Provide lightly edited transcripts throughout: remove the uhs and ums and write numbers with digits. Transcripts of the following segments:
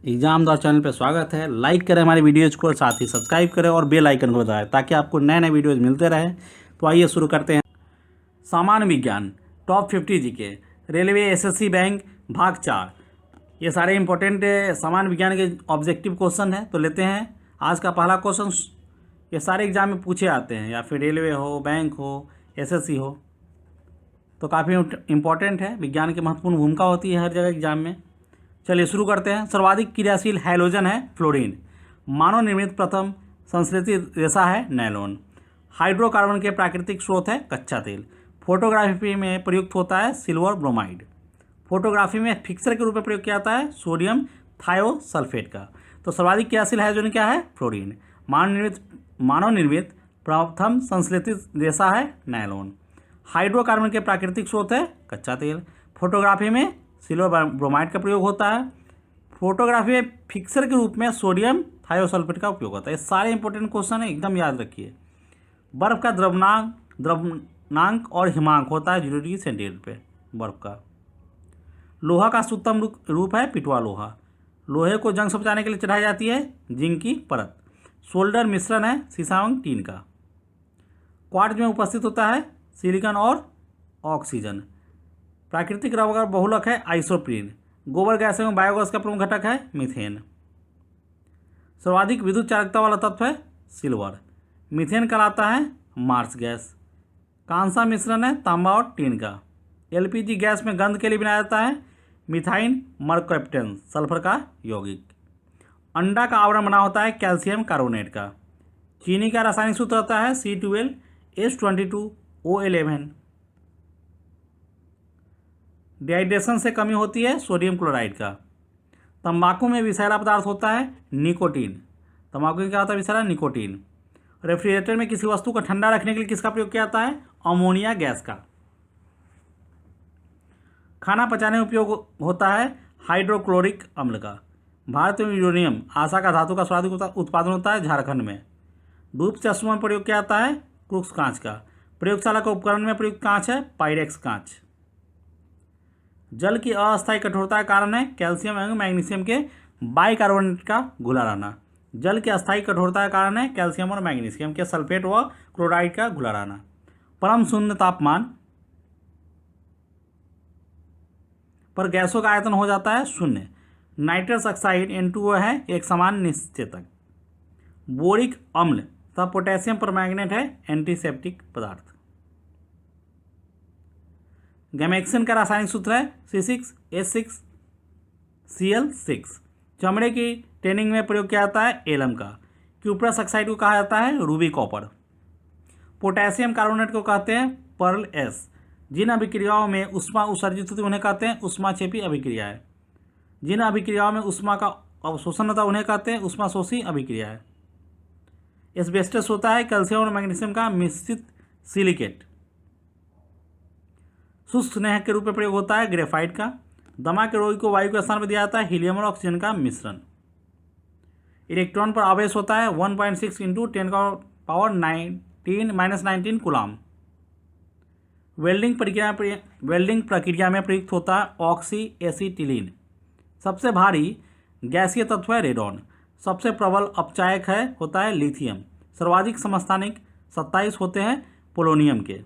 Exam द्वारा channel पर स्वागत है। लाइक करें हमारी वीडियोज़ को, साथ ही सब्सक्राइब करें और बेल आइकन को दबाएं ताकि आपको नए नए वीडियोज़ मिलते रहें। तो आइए शुरू करते हैं। सामान्य विज्ञान top 50 GK, railway, SSC bank, भाग 4। ये सारे इंपॉर्टेंट सामान्य विज्ञान के ऑब्जेक्टिव क्वेश्चन हैं। तो लेते हैं आज का पहला क्वेश्चन। ये सारे एग्जाम में पूछे आते हैं, या फिर रेलवे हो, बैंक हो, एसएससी हो, तो काफ़ी इंपॉर्टेंट है। विज्ञान की महत्वपूर्ण भूमिका होती है हर जगह एग्जाम में। चलिए शुरू करते हैं। सर्वाधिक क्रियाशील हैलोजन है फ्लोरीन। मानव निर्मित प्रथम संश्लेषित रेशा है नायलॉन। हाइड्रोकार्बन के प्राकृतिक स्रोत है कच्चा तेल। फोटोग्राफी में प्रयुक्त होता है सिल्वर ब्रोमाइड। फोटोग्राफी में फिक्सर के रूप में प्रयोग किया जाता है सोडियम थायोसल्फेट का। तो सर्वाधिक क्रियाशील हैलोजन क्या है? फ्लोरीन। मानव निर्मित प्रथम संश्लेषित रेशा है नायलॉन। हाइड्रोकार्बन के प्राकृतिक स्रोत है कच्चा तेल। फोटोग्राफी में सिल्वर ब्रोमाइड का प्रयोग होता है। फोटोग्राफी में फिक्सर के रूप में सोडियम थायोसल्फेट का उपयोग होता है। ये सारे इंपॉर्टेंट क्वेश्चन है, एकदम याद रखिए। बर्फ का द्रवनांक और हिमांक होता है 0 डिग्री सेंटीग्रेड पे बर्फ का। लोहा का शुद्धतम रूप है पिटवा लोहा। लोहे को जंग से बचाने के लिए चढ़ाई जाती है जिंक की परत। सोल्डर मिश्रण है सीसा एवं टीन का। क्वार्ट्ज में उपस्थित होता है सिलिकॉन और ऑक्सीजन। प्राकृतिक रबर बहुलक है आइसोप्रीन। गोबर गैस एवं बायोगैस का प्रमुख घटक है मीथेन। सर्वाधिक विद्युत चालकता वाला तत्व है सिल्वर। मीथेन कहलाता है मार्स गैस। कांसा मिश्रण है तांबा और टीन का। एलपीजी गैस में गंध के लिए बनाया जाता है मिथाइन मरकैप्टेन सल्फर का यौगिक। अंडा का आवरण बना होता है कैल्शियम कार्बोनेट का। चीनी का रासायनिक सूत्र होता है C12H22O11। डिहाइड्रेशन से कमी होती है सोडियम क्लोराइड का। तंबाकू में विषैला पदार्थ होता है निकोटीन। तंबाकू में क्या होता है विषैला? निकोटीन। रेफ्रिजरेटर में किसी वस्तु को ठंडा रखने के लिए किसका प्रयोग किया जाता है? अमोनिया गैस का। खाना पचाने में उपयोग होता है हाइड्रोक्लोरिक अम्ल का। भारत में यूरेनियम आशा का धातु का सर्वाधिक उत्पादन होता है झारखंड में। धूप चश्मों में प्रयोग किया जाता है क्रूक्स कांच का। प्रयोगशाला का उपकरण में प्रयुक्त कांच है पायरेक्स कांच। जल की अस्थायी कठोरता का कारण है कैल्शियम एवं मैग्नीशियम के बाइकार्बोनेट का घुला रहना। जल की अस्थायी कठोरता का कारण है कैल्शियम और मैग्नीशियम के सल्फेट व क्लोराइड का घुला रहना। परम शून्य तापमान पर गैसों का आयतन हो जाता है शून्य। नाइट्रस ऑक्साइड N2O है एक समान निश्चेतक। बोरिक अम्ल तथा पोटेशियम परमैंगनेट है एंटीसेप्टिक पदार्थ। गैमेक्सिन का रासायनिक सूत्र है C6H6Cl6। चमड़े की टेनिंग में प्रयोग किया जाता है एलम का। क्यूप्रस ऑक्साइड को कहा जाता है रूबी कॉपर। पोटेशियम कार्बोनेट को कहते हैं पर्ल एस। जिन अभिक्रियाओं में ऊष्मा उत्सर्जित होती है उन्हें कहते हैं ऊष्माक्षेपी अभिक्रियाएं। जिन अभिक्रियाओं में ऊष्मा का अवशोषण होता है उन्हें कहते हैं ऊष्माशोषी अभिक्रियाएं। एस्बेस्टस होता है कैल्शियम और मैग्नीशियम का मिश्रित सिलिकेट। शुष्क स्नेहक के रूप में प्रयोग होता है ग्रेफाइट का। दमा के रोगी को वायु के स्थान पर दिया जाता है हीलियम और ऑक्सीजन का मिश्रण। इलेक्ट्रॉन पर आवेश होता है 1.6 × 10⁻19 कूलाम। वेल्डिंग प्रक्रिया में प्रयुक्त होता है ऑक्सी एसिटिलीन। सबसे भारी गैसीय तत्व है रेडॉन। सबसे प्रबल अपचायक होता है लिथियम। सर्वाधिक समस्थानिक 27 होते हैं पोलोनियम के।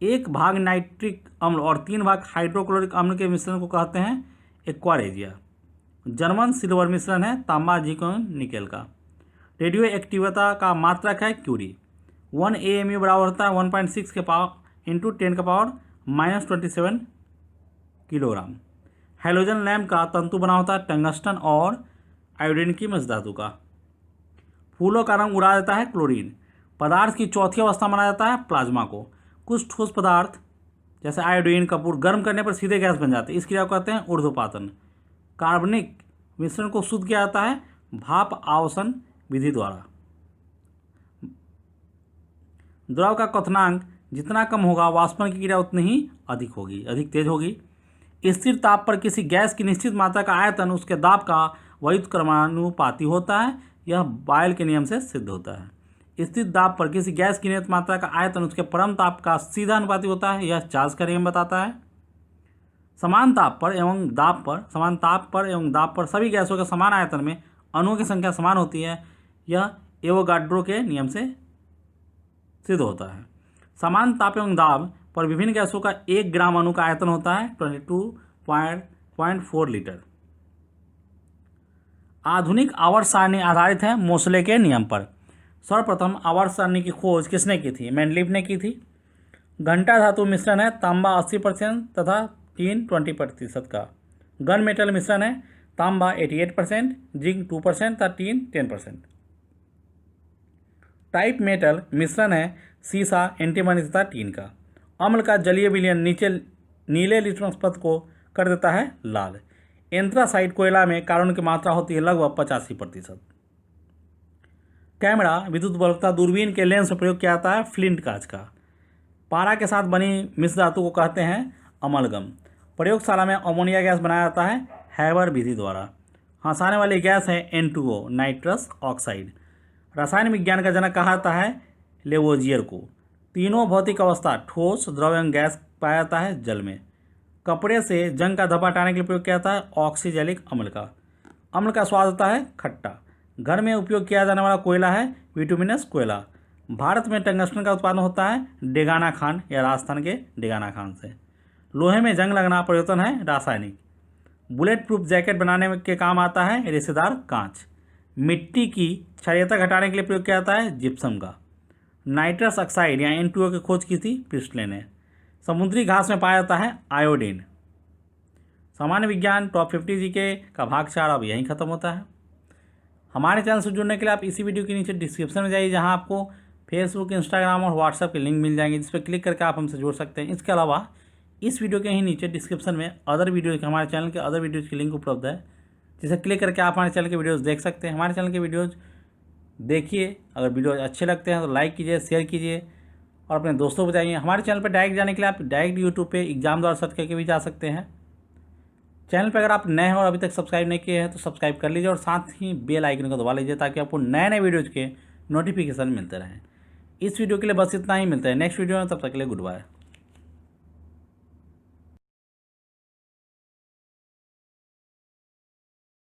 1 भाग नाइट्रिक अम्ल और 3 भाग हाइड्रोक्लोरिक अम्ल के मिश्रण को कहते हैं एक्वारेजिया। जर्मन सिल्वर मिश्रण है तांबा जिंक निकेल का। रेडियो एक्टिविता का मात्रक है क्यूरी। 1 AMU बराबर होता है 1.6 के पावर × 10⁻⁻27 किलोग्राम। हैलोजन लैम्प का तंतु बना होता है टंगस्टन और आयोडीन की मिश्र धातु का। फूलों का रंग उड़ा देता है क्लोरीन। पदार्थ की चौथी अवस्था माना जाता है प्लाज्मा को। कुछ ठोस पदार्थ जैसे आयोडीन कपूर गर्म करने पर सीधे गैस बन जाते हैं, इस क्रिया को कहते हैं ऊर्ध्वपातन। कार्बनिक मिश्रण को शुद्ध किया जाता है भाप आवसन विधि द्वारा। द्रव का क्वथनांक जितना कम होगा वाष्पन की क्रिया उतनी ही अधिक तेज होगी। स्थिर ताप पर किसी गैस की निश्चित मात्रा का आयतन उसके दाब का व्युत्क्रमानुपाती होता है। यह बॉयल के नियम से सिद्ध होता है। स्थिर दाब पर किसी गैस की नियत मात्रा का आयतन उसके परम ताप का सीधा अनुपाती होता है। यह चार्ल्स का नियम बताता है। समान ताप पर एवं दाब पर सभी गैसों के समान आयतन में अणुओं की संख्या समान होती है। यह एवोगाड्रो के नियम से सिद्ध होता है। समान ताप एवं दाब पर विभिन्न गैसों का 1 ग्राम अणु का आयतन होता है 22.4 लीटर। आधुनिक आवर्त सारणी आधारित है मोसले के नियम पर। सर्वप्रथम आवर्त सारणी की खोज किसने की थी? मेंडलीफ ने की थी। घंटा धातु मिश्रण है तांबा 80% तथा टीन 20% का। गन मेटल मिश्रण है तांबा 88%, जिंक 2% तथा टीन 10%। टाइप मेटल मिश्रण है सीसा, एंटीमनी तथा टीन का। अम्ल का जलीय विलयन नीले लिटमस पथ को कर देता है लाल। एंथ्रासाइट कोयला में कार्बन की मात्रा होती है लगभग 85%। कैमरा विद्युत बल्कता दूरबीन के लेंस में प्रयोग किया जाता है फ्लिंट कांच का। पारा के साथ बनी मिश्र धातु को कहते हैं अमलगम। प्रयोगशाला में अमोनिया गैस बनाया जाता है हैबर विधि द्वारा। हंसाने वाली गैस है N2O, नाइट्रस ऑक्साइड। रसायन विज्ञान का जनक कहा जाता है लेवोजियर को। तीनों भौतिक अवस्था ठोस, द्रव एवं गैस पाया जाता है जल में। कपड़े से जंग का धब्बा हटाने के लिए प्रयोग किया जाता है ऑक्सीजैलिक अम्ल का। अम्ल का स्वाद होता है खट्टा। घर में उपयोग किया जाने वाला कोयला है बिटुमिनस कोयला। भारत में टंगस्टन का उत्पादन होता है डेगाना खान या राजस्थान के डेगाना खान से। लोहे में जंग लगना परिवर्तन है रासायनिक। बुलेट प्रूफ जैकेट बनाने के काम आता है रेशेदार कांच। मिट्टी की क्षारीयता घटाने के लिए प्रयोग किया जाता है जिप्सम का। नाइट्रस ऑक्साइड या N2O की खोज की थी प्रिस्टले ने। समुद्री घास में पाया जाता है आयोडीन। सामान्य विज्ञान टॉप 50 जीके का भाग 4 अब यहीं खत्म होता है। हमारे चैनल से जुड़ने के लिए आप इसी वीडियो के नीचे डिस्क्रिप्शन में जाइए, जहां आपको फेसबुक, इंस्टाग्राम और व्हाट्सएप के लिंक मिल जाएंगे, जिस पर क्लिक करके आप हमसे जुड़ सकते हैं। इसके अलावा इस वीडियो के ही नीचे डिस्क्रिप्शन में हमारे चैनल के अदर वीडियोज़ की लिंक उपलब्ध है, जिसे क्लिक करके आप हमारे चैनल के वीडियोज़ देख सकते हैं। हमारे चैनल के वीडियोज़ देखिए, अगर वीडियो अच्छे लगते हैं तो लाइक कीजिए, शेयर कीजिए और अपने दोस्तों को बताइए। हमारे चैनल पर डायरेक्ट जाने के लिए आप डायरेक्ट यूट्यूब पे एग्जाम द्वारा सर्च करके भी जा सकते हैं। चैनल पर अगर आप नए हैं और अभी तक सब्सक्राइब नहीं किए हैं तो सब्सक्राइब कर लीजिए और साथ ही बेल आइकन को दबा लीजिए, ताकि आपको नए नए वीडियोज़ के नोटिफिकेशन मिलते रहें। इस वीडियो के लिए बस इतना ही। मिलता है नेक्स्ट वीडियो में, तब तक के लिए गुड बाय।